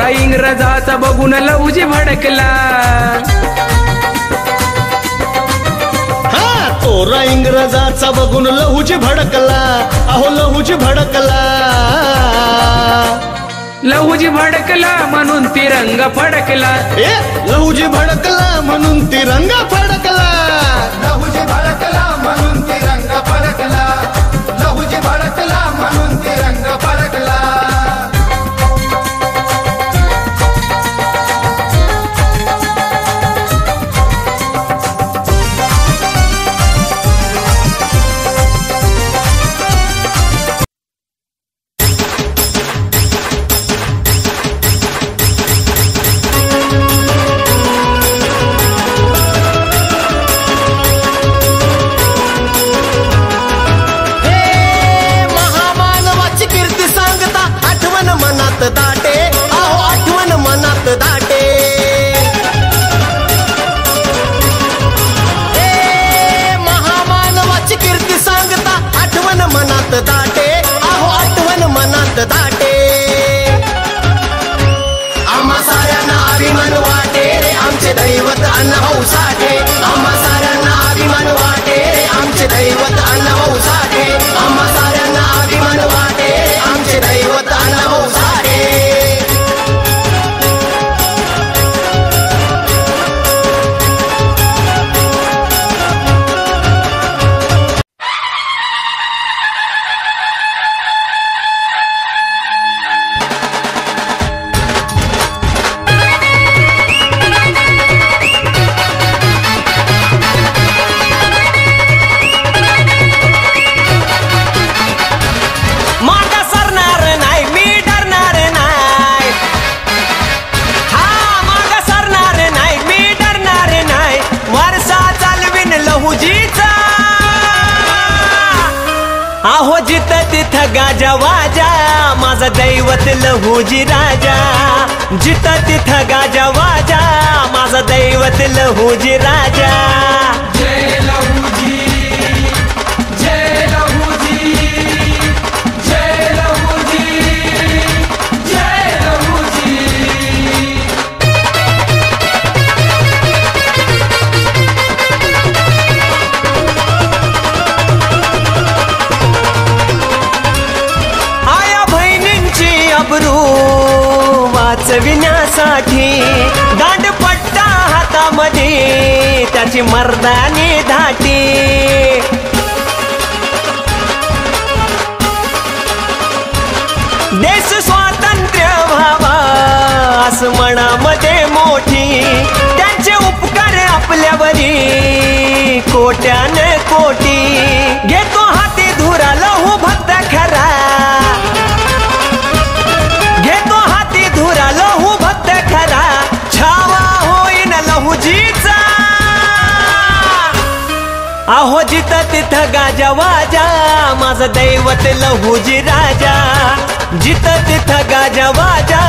थोरा इंग्रजाचा बघून लहुजी भडकला, थोरा इंग्रजाचा बघून लहुजी भडकला, अहो लहुजी भडकला. लहुजी भडकला म्हणून तिरंगा फडकला, लहुजी भडकला म्हणून तिरंगा फडकला. लहुजी भडकला म्हणून तिरंगा फडकला, लहुजी भडकला म्हणून तिरंगा फडकला. आम्हा साऱ्यांना अभिमान वाटे रे आमचे दैवत अण्णाभाऊ साठे, आम्हा साऱ्यांना अभिमान वाटे रे आमचे दैवत अण्णाभाऊ साठे, आम्हा साऱ्यांना अभिमान वाटे रे आमचे दैवत अण्णाभाऊ साठे. आहो जिथं तिथं गाजा वाजा माझा दैवत लहुजी राजा, जिथं तिथं गाजा वाजा माझा दैवत लहुजी राजा. जय लहुजी, जय लहुजी, जय लहुजी, जय लहुजी. अब्रू वाचविण्यासाठी दांडपट्टा हातामध्ये त्याची मर्दानी धाटी, देश स्वातंत्र्य व्हावा असं मनामध्ये मोठी, त्यांचे उपकार आपल्यावरी कोट्यान कोटी. घेतो हाती धुरा लहू भक्त खरा, घेतो हाती धुरा लहू भक्त खरा, छावा होईन लहुजीचा. आहो जिथं तिथं गाजा वाजा माझं दैवत लहुजी राजा, जिथं तिथं गाजा वाजा